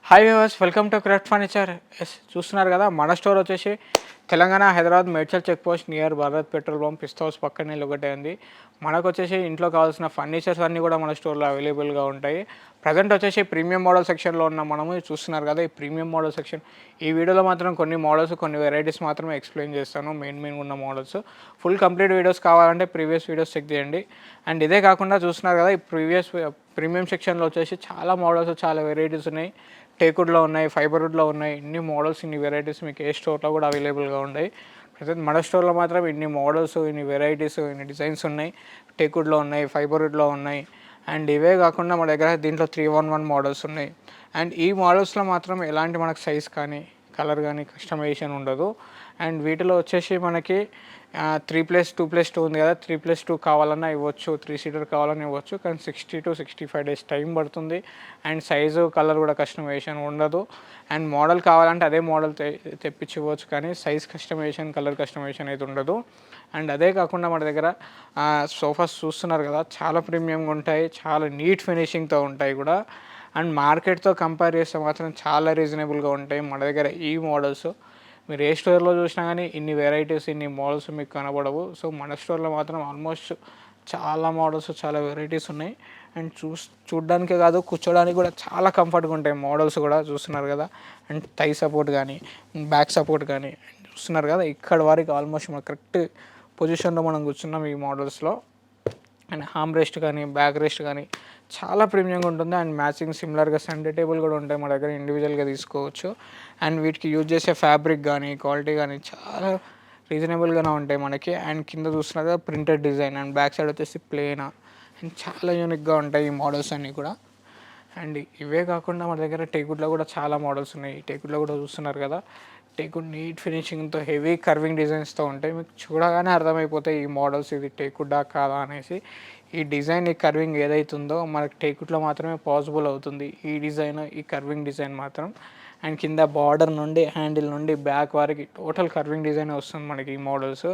Hi viewers, welcome to craft furniture. చూస్తున్నారు కదా, మన స్టోర్ వచ్చేసి Telangana Hyderabad Medchal check post near Bharat petrol pump Pista House పక్కనే ఒకటే ఉంది. మనకు వచ్చేసి ఇంట్లో కావాల్సిన ఫర్నిచర్స్ అన్నీ కూడా మన స్టోర్లో అవైలబుల్గా ఉంటాయి. ప్రజెంట్ వచ్చేసి ప్రీమియం మోడల్ సెక్షన్లో ఉన్న మనము చూస్తున్నారు కదా, ఈ ప్రీమియం మోడల్ సెక్షన్. ఈ వీడియోలో మాత్రం కొన్ని మోడల్స్, కొన్ని వెరైటీస్ మాత్రమే ఎక్స్ప్లెయిన్ చేస్తాను. మెయిన్ ఉన్న మోడల్స్. ఫుల్ కంప్లీట్ వీడియోస్ కావాలంటే ప్రీవియస్ వీడియోస్ చెక్ చేయండి. అండ్ ఇదే కాకుండా చూస్తున్నారు కదా, ఈ ప్రీమియం సెక్షన్లో వచ్చేసి చాలా మోడల్స్, చాలా వెరైటీస్ ఉన్నాయి. టేకుడ్లో ఉన్నాయి, ఫైబర్వుడ్లో ఉన్నాయి. ఇన్ని మోడల్స్, ఇన్ని వెరైటీస్ మీకు ఏ స్టోర్లో కూడా అవైలబుల్గా ఉన్నాయి. ప్రజెంట్ మన స్టోర్లో మాత్రం ఇన్ని మోడల్స్, ఇన్ని వెరైటీస్, ఇన్ని డిజైన్స్ ఉన్నాయి. టేకుడ్లో ఉన్నాయి, ఫైబర్వుడ్లో ఉన్నాయి. అండ్ ఇవే కాకుండా మన దగ్గర దీంట్లో 311 మోడల్స్ ఉన్నాయి. అండ్ ఈ మోడల్స్లో మాత్రం ఎలాంటి మనకు సైజ్ కానీ, కలర్ కానీ కస్టమైజేషన్ ఉండదు. అండ్ వీటిలో వచ్చేసి మనకి 3+2+2 ఉంది కదా, 3+2 కావాలన్నా ఇవ్వచ్చు, 3 సీటర్ కావాలన్నా ఇవ్వచ్చు. కానీ 60 to 65 డేస్ టైం పడుతుంది. అండ్ సైజు, కలర్ కూడా కస్టమైజేషన్ ఉండదు. అండ్ మోడల్ కావాలంటే అదే మోడల్ తెప్పించుకోవచ్చు, కానీ సైజ్ కస్టమైజేషన్, కలర్ కస్టమైజేషన్ అయితే ఉండదు. అండ్ అదే కాకుండా మన దగ్గర సోఫాస్ చూస్తున్నారు కదా, చాలా ప్రీమియంగా ఉంటాయి, చాలా నీట్ ఫినిషింగ్తో ఉంటాయి కూడా. అండ్ మార్కెట్తో కంపేర్ చేస్తే మాత్రం చాలా రీజనబుల్గా ఉంటాయి మన దగ్గర ఈ మోడల్స్. మీరు ఏ స్టోర్లో చూసినా కానీ ఇన్ని వెరైటీస్, ఇన్ని మోడల్స్ మీకు కనబడవు. సో మన స్టోర్లో మాత్రం ఆల్మోస్ట్ చాలా మోడల్స్, చాలా వెరైటీస్ ఉన్నాయి. అండ్ చూడ్డానికే కాదు, కూర్చోడానికి కూడా చాలా కంఫర్ట్గా ఉంటాయి మోడల్స్ కూడా. చూస్తున్నారు కదా, అండ్ థై సపోర్ట్ కానీ, బ్యాక్ సపోర్ట్ కానీ చూస్తున్నారు కదా, ఇక్కడ వరకు ఆల్మోస్ట్ మన కరెక్ట్ పొజిషన్లో మనం కూర్చున్నాం ఈ మోడల్స్లో. అండ్ హామ్ రెస్ట్ కానీ, బ్యాక్ రెస్ట్ కానీ చాలా ప్రీమియంగా ఉంటుంది. అండ్ మ్యాచింగ్ సిమిలర్గా సెంటర్ టేబుల్ కూడా ఉంటాయి మన దగ్గర, ఇండివిజువల్గా తీసుకోవచ్చు. అండ్ వీటికి యూజ్ చేసే ఫ్యాబ్రిక్ కానీ, క్వాలిటీ కానీ చాలా రీజనబుల్గానే ఉంటాయి మనకి. అండ్ కింద చూస్తున్నారు కదా, printed design. And back side వచ్చేసి ప్లేన్. అండ్ చాలా యూనిక్గా ఉంటాయి ఈ మోడల్స్ అన్నీ కూడా. అండ్ ఇవే కాకుండా మన దగ్గర టేకుడ్లో కూడా చాలా మోడల్స్ ఉన్నాయి. టేకుడ్లో కూడా చూస్తున్నారు కదా, టేకుడ్ నీట్ ఫినిషింగ్తో, హెవీ కర్వింగ్ డిజైన్స్తో ఉంటాయి. మీకు చూడగానే అర్థమైపోతాయి ఈ మోడల్స్ ఇది టేకుడ్డా కాదా అనేసి. ఈ డిజైన్, ఈ కర్వింగ్ ఏదైతుందో మనకి టేకుడ్లో మాత్రమే పాసిబుల్ అవుతుంది ఈ డిజైన్, ఈ కర్వింగ్ డిజైన్ మాత్రం. అండ్ కింద బార్డర్ నుండి, హ్యాండిల్ నుండి బ్యాక్ వరకు టోటల్ కర్వింగ్ డిజైన్ వస్తుంది మనకి ఈ మోడల్స్.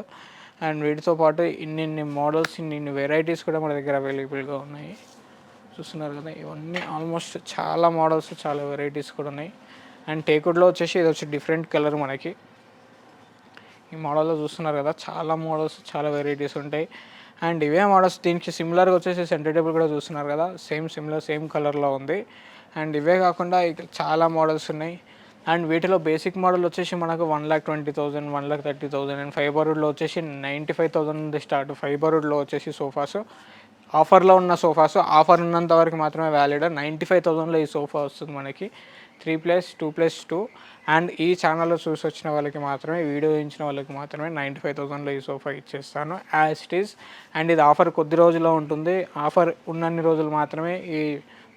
అండ్ వీటితో పాటు ఇన్ని మోడల్స్, ఇన్ని వెరైటీస్ కూడా మన దగ్గర అవైలబుల్గా ఉన్నాయి. చూస్తున్నారు కదా, ఇవన్నీ ఆల్మోస్ట్ చాలా మోడల్స్, చాలా వెరైటీస్ కూడా ఉన్నాయి. అండ్ టేకుడ్లో వచ్చేసి ఇది వచ్చి డిఫరెంట్ కలర్ మనకి. ఈ మోడల్లో చూస్తున్నారు కదా, చాలా మోడల్స్, చాలా వెరైటీస్ ఉంటాయి. అండ్ ఇవే మోడల్స్ దీనికి సిమిలర్గా వచ్చేసి సెంటర్ టేబుల్ కూడా చూస్తున్నారు కదా, సేమ్ కలర్లో ఉంది. అండ్ ఇవే కాకుండా చాలా మోడల్స్ ఉన్నాయి. అండ్ వీటిలో బేసిక్ మోడల్ వచ్చేసి మనకు 1,20,000, 1,30,000. అండ్ ఫైబర్వుడ్లో వచ్చేసి 95,000 నుండి స్టార్ట్. ఫైబర్వుడ్లో వచ్చేసి సోఫాస్, ఆఫర్లో ఉన్న సోఫాస్, ఆఫర్ ఉన్నంత వరకు మాత్రమే వ్యాలిడ్. 95,000లో ఈ సోఫా వస్తుంది మనకి, 3+2+2. అండ్ ఈ ఛానల్లో చూసి వచ్చిన వాళ్ళకి మాత్రమే, వీడియో ఇచ్చిన వాళ్ళకి మాత్రమే 95,000లో ఈ సోఫా ఇచ్చేస్తాను యాజ్ ఇట్ ఈస్. అండ్ ఇది ఆఫర్ కొద్ది రోజుల్లో ఉంటుంది. ఆఫర్ ఉన్నన్ని రోజులు మాత్రమే ఈ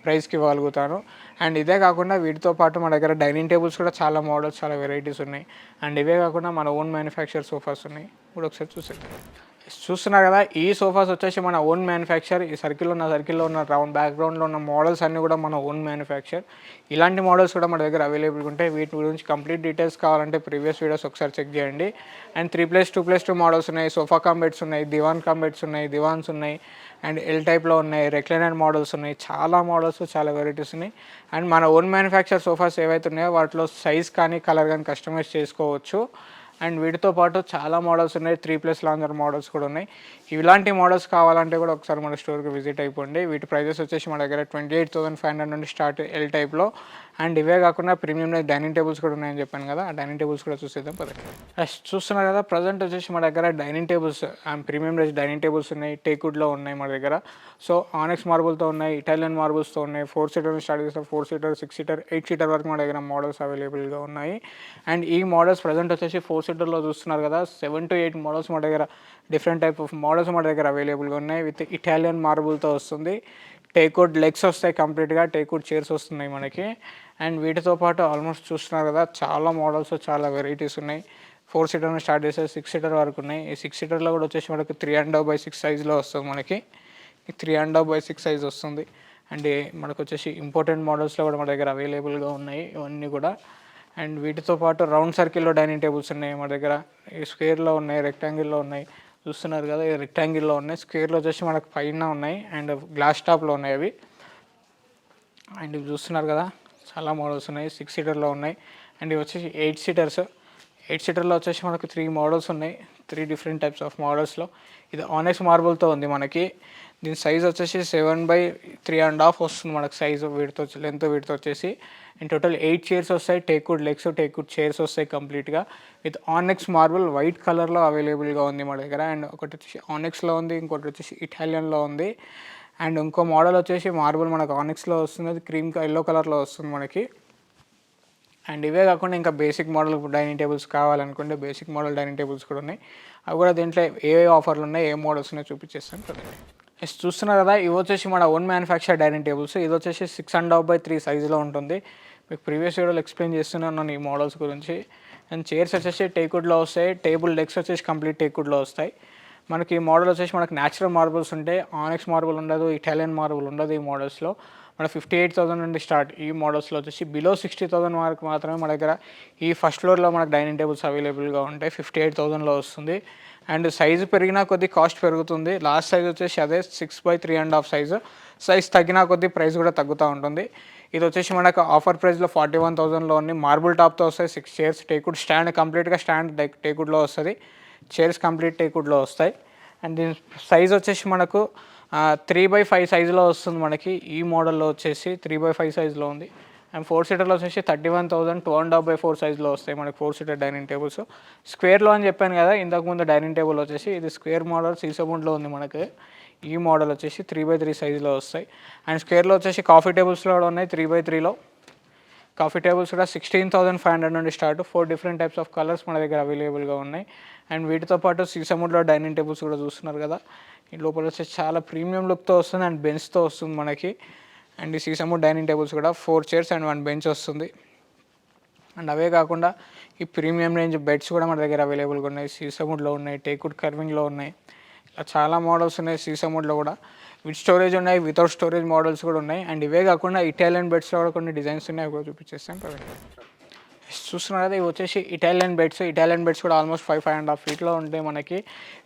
ప్రైస్కి ఇవ్వగలుగుతాను. అండ్ ఇదే కాకుండా వీటితో పాటు మన దగ్గర డైనింగ్ టేబుల్స్ కూడా చాలా మోడల్స్, చాలా వెరైటీస్ ఉన్నాయి. అండ్ ఇవే కాకుండా మన ఓన్ మ్యానుఫ్యాక్చర్ సోఫాస్ ఉన్నాయి. ఇప్పుడు ఒకసారి చూసేద్దాం. చూస్తున్నారు కదా, ఈ సోఫాస్ వచ్చేసి మన ఓన్ మ్యానుఫ్యాక్చర్. ఈ సర్కిల్లో ఉన్న రౌండ్ బ్యాక్గ్రౌండ్లో ఉన్న మోడల్స్ అన్నీ కూడా మన ఓన్ మ్యానుఫ్యాక్చర్. ఇలాంటి మోడల్స్ కూడా మన దగ్గర అవైలబుల్గా ఉంటాయి. వీటి గురించి కంప్లీట్ డీటెయిల్స్ కావాలంటే ప్రీవియస్ వీడియోస్ ఒకసారి చెక్ చేయండి. అండ్ 3+2+2 మోడల్స్ ఉన్నాయి, సోఫా కాంబెట్స్ ఉన్నాయి, దివాన్ కాంబెట్స్ ఉన్నాయి, దివాన్స్ ఉన్నాయి. అండ్ ఎల్ టైప్లో ఉన్నాయి, రెక్లైనర్ మోడల్స్ ఉన్నాయి. చాలా మోడల్స్, చాలా వెరైటీస్ ఉన్నాయి. అండ్ మన ఓన్ మ్యానుఫ్యాక్చర్ సోఫాస్ ఏవైతే ఉన్నాయో వాటిలో సైజ్ కానీ, కలర్ కానీ కస్టమైజ్ చేసుకోవచ్చు. అండ్ వీటితో పాటు చాలా మోడల్స్ ఉన్నాయి, 3+ లాంజర్ మోడల్స్ కూడా ఉన్నాయి. ఇలాంటి మోడల్స్ కావాలంటే కూడా ఒకసారి మన స్టోర్కి విజిట్ అయిపోండి. వీటి ప్రైజెస్ వచ్చేసి మన దగ్గర 28,500 నుండి స్టార్ట్ ఎల్ టైప్లో. అండ్ ఇవే కాకుండా ప్రీమియం డైనింగ్ టేబుల్స్ కూడా ఉన్నాయని చెప్పాను కదా, ఆ డైనింగ్ టేబుల్స్ కూడా చూసేద్దాం పదండి. చూస్తున్నారు కదా, ప్రజెంట్ వచ్చేసి మన దగ్గర dining tables and premium range dining tables ఉన్నాయి, టేకుడ్లో ఉన్నాయి మన దగ్గర. సో ఆనెక్స్ మార్బుల్తో ఉన్నాయి, ఇటాలియన్ మార్బుల్స్తో ఉన్నాయి. 4 సీటర్ స్టార్ట్ చేస్తే 4 సీటర్, 6 సీటర్, 8 సీటర్ వరకు మన దగ్గర మోడల్స్ అవైలబుల్గా ఉన్నాయి. అండ్ ఈ మోడల్స్ ప్రజెంట్ వచ్చేసి 4 సీటర్లో చూస్తున్నారు కదా, 7 to 8 మోడల్స్ మన దగ్గర, డిఫరెంట్ టైప్ ఆఫ్ మోడల్స్ మన దగ్గర అవైలబుల్గా ఉన్నాయి. విత్ ఇటాలియన్ మార్బుల్తో వస్తుంది. టేకుడ్ లెగ్స్ వస్తాయి, కంప్లీట్గా టేకుడ్ చైర్స్ వస్తున్నాయి మనకి. అండ్ వీటితో పాటు ఆల్మోస్ట్ చూస్తున్నారు కదా, చాలా మోడల్స్, చాలా వెరైటీస్ ఉన్నాయి. 4 సీటర్ స్టార్ట్ చేస్తే 6 సీటర్ వరకు ఉన్నాయి. ఈ 6 సీటర్లో కూడా వచ్చేసి మనకి 3.5/6 సైజ్లో వస్తుంది మనకి. 3.5/6 సైజ్ వస్తుంది. అండ్ మనకు వచ్చేసి ఇంపార్టెంట్ మోడల్స్లో కూడా మన దగ్గర అవైలబుల్గా ఉన్నాయి ఇవన్నీ కూడా. అండ్ వీటితో పాటు రౌండ్ సర్కిల్లో డైనింగ్ టేబుల్స్ ఉన్నాయి మన దగ్గర. ఈ స్క్వేర్లో ఉన్నాయి, రెక్టాంగిల్లో ఉన్నాయి. చూస్తున్నారు కదా, ఈ రెక్టాంగిల్లో ఉన్నాయి. స్క్వేర్లో వచ్చేసి మనకు పైన ఉన్నాయి. అండ్ గ్లాస్ టాప్లో ఉన్నాయి అవి. అండ్ ఇవి చూస్తున్నారు కదా, చాలా మోడల్స్ ఉన్నాయి. 6 సీటర్లో ఉన్నాయి. అండ్ ఇవి వచ్చేసి 8 సీటర్స్. 8 సీటర్లో వచ్చేసి మనకు 3 మోడల్స్ ఉన్నాయి. 3 డిఫరెంట్ టైప్స్ ఆఫ్ మోడల్స్లో. ఇది ఆనెక్స్ మార్బుల్తో ఉంది మనకి. దీని సైజ్ వచ్చేసి 7/3.5 వస్తుంది మనకు సైజు. వీటితో లెంత్ వీటితో వచ్చేసి అండ్ టోటల్ 8 చైర్స్ వస్తాయి. టేక్వుడ్ లెగ్స్, టేక్వుడ్ చైర్స్ వస్తాయి కంప్లీట్గా. విత్ ఆనెక్స్ మార్బుల్ వైట్ కలర్లో అవైలబుల్గా ఉంది మన దగ్గర. అండ్ ఒకటి వచ్చేసి ఆనెక్స్లో ఉంది, ఇంకోటి వచ్చేసి ఇటాలియన్లో ఉంది. అండ్ ఇంకో మోడల్ వచ్చేసి మార్బుల్ మనకు ఆనెక్స్లో వస్తుంది, అది క్రీమ్ ఎల్లో కలర్లో వస్తుంది మనకి. అండ్ ఇవే కాకుండా ఇంకా బేసిక్ మోడల్ డైనింగ్ టేబుల్స్ కావాలనుకుంటే బేసిక్ మోడల్ డైనింగ్ టేబుల్స్ కూడా ఉన్నాయి. అవి కూడా దీంట్లో ఏ ఆఫర్లు ఉన్నాయి, ఏ మోడల్స్ ఉన్నాయో చూపించేస్తాను కదండి. నెక్స్ట్ చూస్తున్నారు కదా, ఇవి వచ్చేసి మన ఓన్ మ్యానుఫ్యాక్చర్ డైనింగ్ టేబుల్స్. ఇది వచ్చేసి 6.5/3 సైజులో ఉంటుంది. మీకు ప్రీవియస్ వీడియోలో ఎక్స్ప్లెయిన్ చేస్తున్నాను ఈ మోడల్స్ గురించి. అండ్ చైర్స్ వచ్చేసి టేక్వుడ్లో వస్తాయి. టేబుల్ లెగ్స్ వచ్చేసి కంప్లీట్ టేక్వుడ్లో వస్తాయి. మనకి ఈ మోడల్ వచ్చేసి మనకు న్యాచురల్ మార్బుల్స్ ఉంటాయి. ఆనెక్స్ మార్బుల్ ఉండదు, ఇటాలియన్ మార్బుల్ ఉండదు. ఈ మోడల్స్లో మన 58,000 నుండి స్టార్ట్. ఈ మోడల్స్లో వచ్చేసి బిలో 60,000 వరకు మాత్రమే మన దగ్గర ఈ ఫస్ట్ ఫ్లోర్లో మనకు డైనింగ్ టేబుల్స్ అవైలబుల్గా ఉంటాయి. 58,000లో వస్తుంది. అండ్ సైజు పెరిగినా కొద్దీ కాస్ట్ పెరుగుతుంది. లాస్ట్ సైజ్ వచ్చేసి అదే 6/3.5 సైజు. సైజ్ తగ్గినా కొద్దీ ప్రైస్ కూడా తగ్గుతూ ఉంటుంది. ఇది వచ్చేసి మనకు ఆఫర్ ప్రైస్లో 41,000లో ఉంది. మార్బుల్ టాప్తో వస్తాయి. 6 చైర్స్, టేక్వుడ్ స్టాండ్, కంప్లీట్గా స్టాండ్ టేక్వుడ్లో వస్తుంది. చైర్స్ కంప్లీట్ టేక్వుడ్లో వస్తాయి. అండ్ దీని సైజ్ వచ్చేసి మనకు 3/5 సైజులో వస్తుంది మనకి. ఈ మోడల్లో వచ్చేసి 3/5 సైజులో ఉంది. అండ్ 4 సీటర్లో వచ్చేసి 31,000 2.5/4 సైజులో వస్తాయి మనకి 4 సీటర్ డైనింగ్ టేబుల్స్. స్క్వేర్లో అని చెప్పాను కదా ఇంతకుముందు డైనింగ్ టేబుల్ వచ్చేసి, ఇది స్క్వేర్ మోడల్ సీసోవుడ్లో ఉంది మనకి. ఈ మోడల్ వచ్చేసి 3/3 సైజులో వస్తాయి. అండ్ స్క్వేర్లో వచ్చేసి కాఫీ టేబుల్స్లో కూడా ఉన్నాయి 3/3లో. కాఫీ టేబుల్స్ కూడా 16,500 నుండి start. 4 different types of colours మన దగ్గర అవైలబుల్గా ఉన్నాయి. అండ్ వీటితో పాటు సీసముడ్లో డైనింగ్ టేబుల్స్ కూడా చూస్తున్నారు కదా, ఈ లోపల వచ్చేసి చాలా ప్రీమియం లుక్తో వస్తుంది అండ్ బెంచ్తో వస్తుంది మనకి. అండ్ ఈ సీసముడ్ డైనింగ్ టేబుల్స్ కూడా 4 చైర్స్ అండ్ 1 బెంచ్ వస్తుంది. అండ్ అవే కాకుండా ఈ ప్రీమియం రేంజ్ బెడ్స్ కూడా మన దగ్గర అవైలబుల్గా ఉన్నాయి. సీసముడ్లో ఉన్నాయి, టేక్వుడ్ కర్వింగ్లో ఉన్నాయి. ఇలా చాలా మోడల్స్ ఉన్నాయి. సీసముడ్లో కూడా విత్ స్టోరేజ్ ఉన్నాయి, వితౌట్ స్టోరేజ్ మోడల్స్ కూడా ఉన్నాయి. అండ్ ఇవే కాకుండా ఇటాలియన్ బెడ్స్లో కూడా కొన్ని డిజైన్స్ ఉన్నాయి, అవి కూడా చూపించేస్తాను కదా. చూస్తున్నారు కదా, ఇవి వచ్చేసి ఇటాలియన్ బెడ్స్. ఇటాలియన్ బెడ్స్ కూడా ఆల్మోస్ట్ 5.5 ఫీట్లో ఉంటాయి మనకి.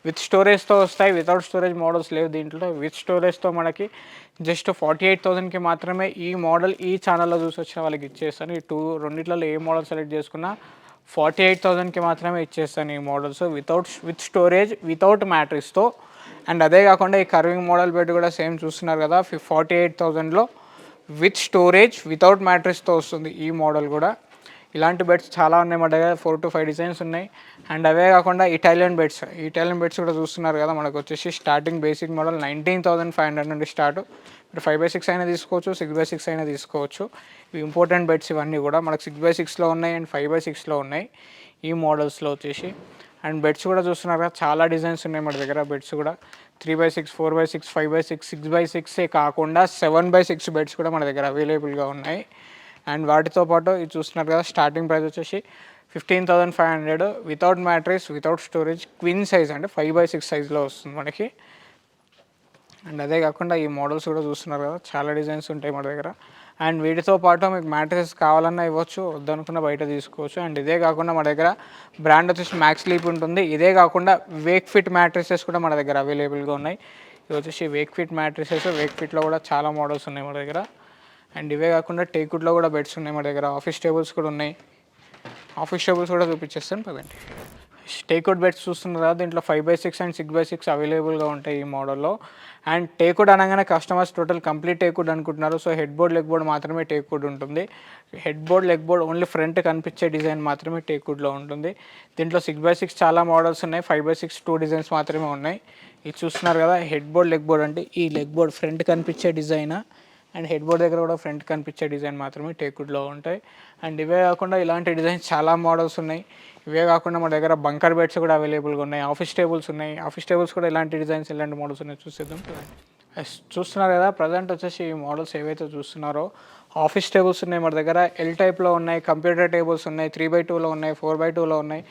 విత్ స్టోరేజ్తో వస్తాయి, వితౌట్ స్టోరేజ్ మోడల్స్ లేవు దీంట్లో. విత్ స్టోరేజ్తో మనకి జస్ట్ 48,000కి మాత్రమే ఈ మోడల్ ఈ ఛానల్లో చూసి వచ్చిన వాళ్ళకి ఇచ్చేస్తాను. ఈ రెండిట్లలో ఏ మోడల్ సెలెక్ట్ చేసుకున్నా 48,000కి మాత్రమే ఇచ్చేస్తాను ఈ మోడల్స్. విత్ స్టోరేజ్, వితౌట్ మ్యాట్రిస్తో. అండ్ అదే కాకుండా ఈ కర్వింగ్ మోడల్ బెడ్ కూడా సేమ్ చూస్తున్నారు కదా, 48,000లో విత్ స్టోరేజ్, వితౌట్ మ్యాట్రిస్తో వస్తుంది ఈ మోడల్ కూడా. ఇలాంటి బెడ్స్ చాలా ఉన్నాయి మా దగ్గర, 4 to 5 డిజైన్స్ ఉన్నాయి. అండ్ అవే కాకుండా ఇటాలియన్ బెడ్స్ కూడా చూస్తున్నారు కదా, మనకు వచ్చేసి స్టార్టింగ్ బేసిక్ మోడల్ 19,500 నుండి స్టార్ట్. మీరు 5/6 అయినా తీసుకోవచ్చు, 6/6 అయినా తీసుకోవచ్చు. ఇవి ఇంపార్టెంట్ బెడ్స్ ఇవన్నీ కూడా మనకు 6/6లో ఉన్నాయి అండ్ 5/6లో ఉన్నాయి ఈ మోడల్స్లో వచ్చేసి. అండ్ బెడ్స్ కూడా చూస్తున్నారు కదా, చాలా డిజైన్స్ ఉన్నాయి మన దగ్గర. బెడ్స్ కూడా 3/6, 4/6, 5/6, 6/6 కాకుండా 7/6 బెడ్స్ కూడా మన దగ్గర అవైలబుల్గా ఉన్నాయి. అండ్ వాటితో పాటు ఇది చూస్తున్నారు కదా, స్టార్టింగ్ ప్రైస్ వచ్చేసి 15,500 without mattress, without storage, queen size అంటే 5/6 సైజ్లో వస్తుంది మనకి. అండ్ అదే కాకుండా ఈ మోడల్స్ కూడా చూస్తున్నారు కదా, చాలా డిజైన్స్ ఉంటాయి మన దగ్గర. అండ్ వీటితో పాటు మీకు మ్యాట్రిసెస్ కావాలన్నా ఇవ్వచ్చు, వద్దనుకున్న బయట తీసుకోవచ్చు. అండ్ ఇదే కాకుండా మన దగ్గర బ్రాండ్ వచ్చేసి మ్యాక్స్ స్లీప్ ఉంటుంది. ఇదే కాకుండా వేక్ ఫిట్ మ్యాట్రిసెస్ కూడా మన దగ్గర అవైలబుల్గా ఉన్నాయి. ఇది వచ్చేసి వేక్ ఫిట్ మ్యాట్రిసెస్. వేక్ ఫిట్లో కూడా చాలా మోడల్స్ ఉన్నాయి మన దగ్గర. అండ్ ఇవే కాకుండా టేక్వుడ్లో కూడా బెడ్స్ ఉన్నాయి మన దగ్గర. ఆఫీస్ టేబుల్స్ కూడా ఉన్నాయి. ఆఫీస్ టేబుల్స్ కూడా చూపించేస్తాను పదండి. టేక్వుడ్ బెడ్స్ చూస్తున్నారు కదా, దీంట్లో 5/6 అండ్ 6/6 అవైలబుల్గా ఉంటాయి ఈ మోడల్లో. అండ్ టేక్వుడ్ అనగానే కస్టమర్స్ టోటల్ కంప్లీట్ టేక్వుడ్ అనుకుంటున్నారు. So head board, leg board మాత్రమే టేక్వుడ్ ఉంటుంది. Head board, leg board only front కనిపించే డిజైన్ మాత్రమే టేక్వుడ్లో ఉంటుంది. దీంట్లో 6/6 చాలా మోడల్స్ ఉన్నాయి, 5/6 2 డిజైన్స్ మాత్రమే ఉన్నాయి. ఇది చూస్తున్నారు కదా, హెడ్ బోర్డ్, లెగ్ బోర్డ్ అంటే ఈ లెగ్ బోర్డ్ ఫ్రంట్ కనిపించే డిజైన్ అండ్ హెడ్ బోర్డ్ దగ్గర కూడా ఫ్రంట్ కనిపించే డిజైన్ మాత్రమే టేక్వుడ్లో ఉంటాయి. అండ్ ఇవే కాకుండా ఇలాంటి డిజైన్స్ చాలా మోడల్స్ ఉన్నాయి. ఇవే కాకుండా మన దగ్గర బంకర్ బెడ్స్ కూడా అవైలబుల్గా ఉన్నాయి. ఆఫీస్ టేబుల్స్ ఉన్నాయి. ఆఫీస్ టేబుల్స్ కూడా ఇలాంటి డిజైన్స్, ఇలాంటి మోడల్స్ ఉన్నాయి, చూసేద్దాం. చూస్తున్నారు కదా, ప్రజెంట్ వచ్చేసి ఈ మోడల్స్ ఏవైతే చూస్తున్నారో ఆఫీస్ టేబుల్స్ ఉన్నాయి మన దగ్గర. ఎల్ టైప్లో ఉన్నాయి, కంప్యూటర్ టేబుల్స్ ఉన్నాయి, 3/2లో ఉన్నాయి, 4/2లో ఉన్నాయి.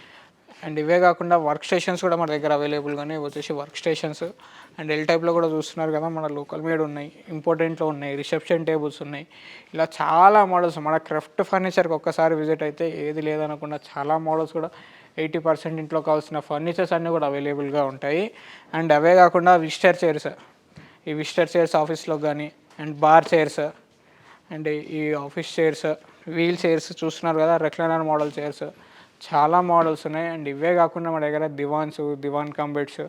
అండ్ ఇవే కాకుండా వర్క్ స్టేషన్స్ కూడా మన దగ్గర అవైలబుల్గానే వచ్చేసి వర్క్ స్టేషన్స్. అండ్ ఎల్ టైప్లో కూడా చూస్తున్నారు కదా, మన లోకల్ మేడ్ ఉన్నాయి, ఇంపార్టెంట్లో ఉన్నాయి, రిసెప్షన్ టేబుల్స్ ఉన్నాయి. ఇలా చాలా మోడల్స్. మన క్రాఫ్ట్ ఫర్నిచర్కి ఒక్కసారి విజిట్ అయితే ఏది లేదనకుండా చాలా మోడల్స్ కూడా 80% ఇంట్లో కావాల్సిన ఫర్నిచర్స్ అన్నీ కూడా అవైలబుల్గా ఉంటాయి. అండ్ అవే కాకుండా విజిటర్ చైర్స్, ఈ విజిటర్ చైర్స్ ఆఫీస్లో కానీ, అండ్ బార్ చైర్స్, అండ్ ఈ ఆఫీస్ చైర్స్, వీల్ చైర్స్ చూస్తున్నారు కదా, రెక్లైనర్ మోడల్ చైర్స్ చాలా మోడల్స్ ఉన్నాయి. అండ్ ఇవే కాకుండా మన దగ్గర దివాన్ కమ్ బెడ్స్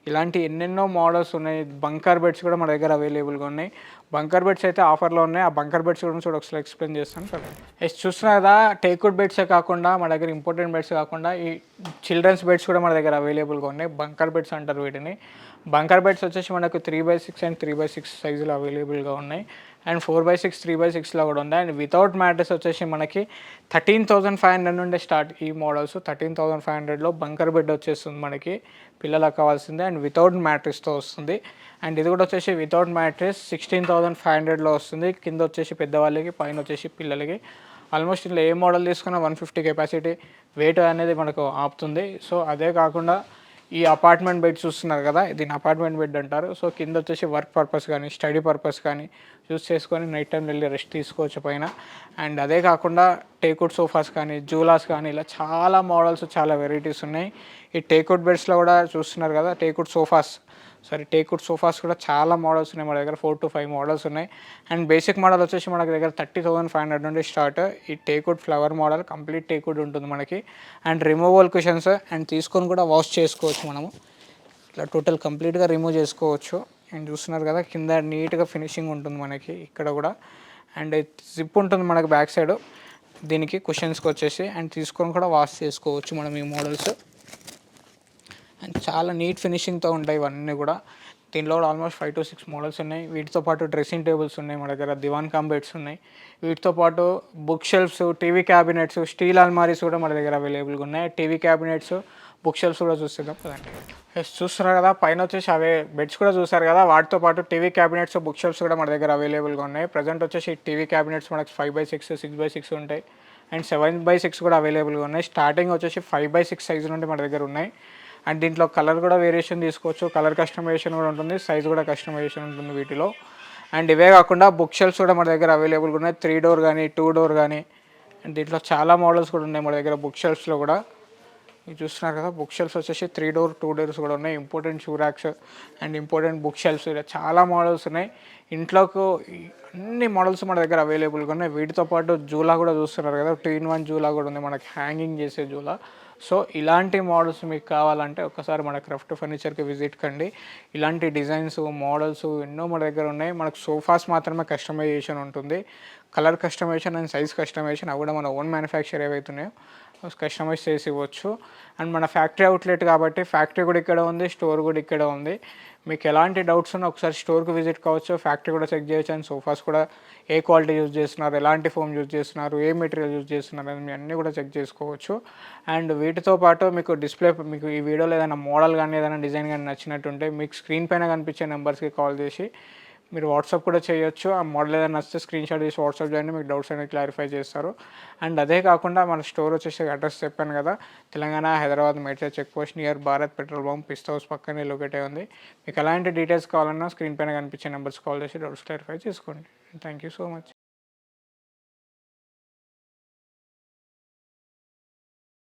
ఇలాంటి ఎన్నెన్నో మోడల్స్ ఉన్నాయి. బంకర్ బెడ్స్ కూడా మన దగ్గర అవైలబుల్గా ఉన్నాయి. బంకర్ బెడ్స్ అయితే ఆఫర్లో ఉన్నాయి. ఆ బంకర్ బెడ్స్ గురించి కూడా ఒకసారి ఎక్స్ప్లెయిన్ చేస్తాను కదా. చూస్తున్నారు కదా, టేక్వుడ్ బెడ్సే కాకుండా మన దగ్గర ఇంపార్టెంట్ బెడ్స్ కాకుండా ఈ చిల్డ్రన్స్ బెడ్స్ కూడా మన దగ్గర అవైలబుల్గా ఉన్నాయి. బంకర్ బెడ్స్ అంటారు వీటిని. బంకర్ బెడ్స్ వచ్చేసి మనకు 3x6 అండ్ 3x6 సైజులో అవైలబుల్గా ఉన్నాయి. అండ్ 4x6 3x6లో కూడా ఉంది. అండ్ వితౌట్ మ్యాట్రెస్ వచ్చేసి మనకి 13,500 నుండి స్టార్ట్ ఈ మోడల్స్. 13,500లో బంకర్ బెడ్ వచ్చేస్తుంది మనకి, పిల్లలకు కావాల్సిందే. అండ్ వితౌట్ మ్యాట్రెస్తో వస్తుంది. అండ్ ఇది కూడా వచ్చేసి వితౌట్ మ్యాట్రెస్ 16,500లో వస్తుంది. కింద వచ్చేసి పెద్దవాళ్ళకి, పైన వచ్చేసి పిల్లలకి. ఆల్మోస్ట్ ఇలా ఏ మోడల్ తీసుకున్నా 150 కెపాసిటీ వెయిట్ అనేది మనకు ఆపుతుంది. సో అదే కాకుండా ఈ అపార్ట్మెంట్ బెడ్ చూస్తున్నారు కదా, దీని అపార్ట్మెంట్ బెడ్ అంటారు. సో కింద వచ్చేసి వర్క్ పర్పస్ కానీ స్టడీ పర్పస్ కానీ యూస్ చేసుకొని నైట్ టైం వెళ్ళి రెస్ట్ తీసుకోవచ్చు పైన. అండ్ అదే కాకుండా టేక్వుడ్ సోఫాస్ కానీ జూలాస్ కానీ ఇలా చాలా మోడల్స్, చాలా వెరైటీస్ ఉన్నాయి. ఈ టేక్వుడ్ బెడ్స్లో కూడా చూస్తున్నారు కదా, టేక్వుడ్ సోఫాస్ కూడా చాలా మోడల్స్ ఉన్నాయి మన దగ్గర. 4 to 5 మోడల్స్ ఉన్నాయి. అండ్ బేసిక్ మోడల్ వచ్చేసి మన దగ్గర 30,500 నుండి స్టార్ట్. ఈ teakwood flower model complete teakwood ఉంటుంది మనకి. అండ్ రిమూవల్ కుషన్స్, అండ్ తీసుకొని కూడా వాష్ చేసుకోవచ్చు మనము. ఇట్లా టోటల్ కంప్లీట్గా రిమూవ్ చేసుకోవచ్చు. అండ్ చూస్తున్నారు కదా, కింద నీట్గా ఫినిషింగ్ ఉంటుంది మనకి ఇక్కడ కూడా. అండ్ జిప్ ఉంటుంది మనకి బ్యాక్ సైడ్ దీనికి కుషన్స్కి వచ్చేసి. అండ్ తీసుకొని కూడా వాష్ చేసుకోవచ్చు మనం ఈ మోడల్స్. అండ్ చాలా నీట్ ఫినిషింగ్తో ఉంటాయి ఇవన్నీ కూడా. దీనిలో కూడా ఆల్మోస్ట్ 5 to 6 మోడల్స్ ఉన్నాయి. వీటితో పాటు డ్రెస్సింగ్ టేబుల్స్ ఉన్నాయి మన దగ్గర, దివాన్ కమ్ బెడ్స్ ఉన్నాయి. వీటితో పాటు book shelves, TV cabinets, steel అల్మారీస్ కూడా మన దగ్గర అవైలబుల్గా ఉన్నాయి. టీవీ క్యాబినెట్స్, బుక్ షెల్ఫ్స్ కూడా చూస్తున్నాం కదండి. చూస్తున్నారు కదా, పైన వచ్చేసి అవే బెడ్స్ కూడా చూసారు కదా, వాటితో పాటు టీవీ క్యాబినెట్స్, బుక్ షెల్ఫ్స్ కూడా మన దగ్గర అవైలబుల్గా ఉన్నాయి. ప్రజెంట్ వచ్చేసి టీవీ క్యాబినెట్స్ మనకి 5x6, 6x6 ఉంటాయి. అండ్ 7x6 కూడా అవైలబుల్గా ఉన్నాయి. స్టార్టింగ్ వచ్చేసి 5x6 సైజు నుండి మన దగ్గర ఉన్నాయి. అండ్ దీంట్లో కలర్ కూడా వేరియేషన్ తీసుకోవచ్చు, కలర్ కస్టమైజేషన్ కూడా ఉంటుంది, సైజ్ కూడా కస్టమైజేషన్ ఉంటుంది వీటిలో. అండ్ ఇవే కాకుండా బుక్ షెల్ఫ్స్ కూడా మన దగ్గర అవైలబుల్గా ఉన్నాయి. 3 door కానీ 2 door కానీ. అండ్ దీంట్లో చాలా మోడల్స్ కూడా ఉన్నాయి మన దగ్గర బుక్ షెల్ఫ్స్లో కూడా. మీరు చూస్తున్నారు కదా, బుక్ షెల్ఫ్స్ వచ్చేసి 3 door 2 doors కూడా ఉన్నాయి. Important shoe racks and important book shelves, ఇలా చాలా మోడల్స్ ఉన్నాయి. ఇంట్లోకి అన్ని మోడల్స్ మన దగ్గర అవైలబుల్గా ఉన్నాయి. వీటితో పాటు జూలా కూడా చూస్తున్నారు కదా, 2-in-1 జూలా కూడా ఉంది మనకి, హ్యాంగింగ్ చేసే జూలా. సో ఇలాంటి మోడల్స్ మీకు కావాలంటే ఒకసారి మన క్రాఫ్ట్ ఫర్నిచర్కి విజిట్ కండి. ఇలాంటి డిజైన్స్, మోడల్స్ ఎన్నో మన దగ్గర ఉన్నాయి. మనకు సోఫాస్ మాత్రమే కస్టమైజేషన్ ఉంటుంది. Colour customization and size customization అవి కూడా మన ఓన్ మ్యానుఫ్యాక్చర్ ఏవైతున్నాయో కస్టమైజ్ చేసి ఇవ్వచ్చు. అండ్ మన ఫ్యాక్టరీ అవుట్లెట్ కాబట్టి ఫ్యాక్టరీ కూడా ఇక్కడ ఉంది, స్టోర్ కూడా ఇక్కడ ఉంది. మీకు ఎలాంటి డౌట్స్ ఉన్నా ఒకసారి స్టోర్కి విజిట్ కావచ్చు, ఫ్యాక్టరీ కూడా చెక్ చేయొచ్చు. అండ్ సోఫాస్ కూడా ఏ క్వాలిటీ యూజ్ చేస్తున్నారు, ఎలాంటి ఫోమ్ యూజ్ చేస్తున్నారు, ఏ మెటీరియల్ యూజ్ చేస్తున్నారు అని అన్నీ కూడా చెక్ చేసుకోవచ్చు. అండ్ వీటితో పాటు మీకు ఈ వీడియోలో ఏదైనా మోడల్ కానీ ఏదైనా డిజైన్ కానీ నచ్చినట్టుంటే మీకు స్క్రీన్ పైన కనిపించే నెంబర్స్కి కాల్ చేసి మీరు వాట్సాప్ కూడా చేయొచ్చు. ఆ మోడల్ ఏదైనా నచ్చితే స్క్రీన్ షాట్ చేసి వాట్సాప్ చేయండి, మీకు డౌట్స్ అనేవి క్లారిఫై చేస్తారు. అండ్ అదే కాకుండా మన స్టోర్ వచ్చేసి అడ్రస్ చెప్పాను కదా, Telangana Hyderabad Medchal check post near Bharat petrol bunk, Pista House పక్కనే లొకేట్ అయి ఉంది. మీకు ఎలాంటి డీటెయిల్స్ కావాలన్నా స్క్రీన్ పైన కనిపించే నెంబర్స్ కాల్ చేసి డౌట్స్ క్లారిఫై చేసుకోండి. Thank you so much.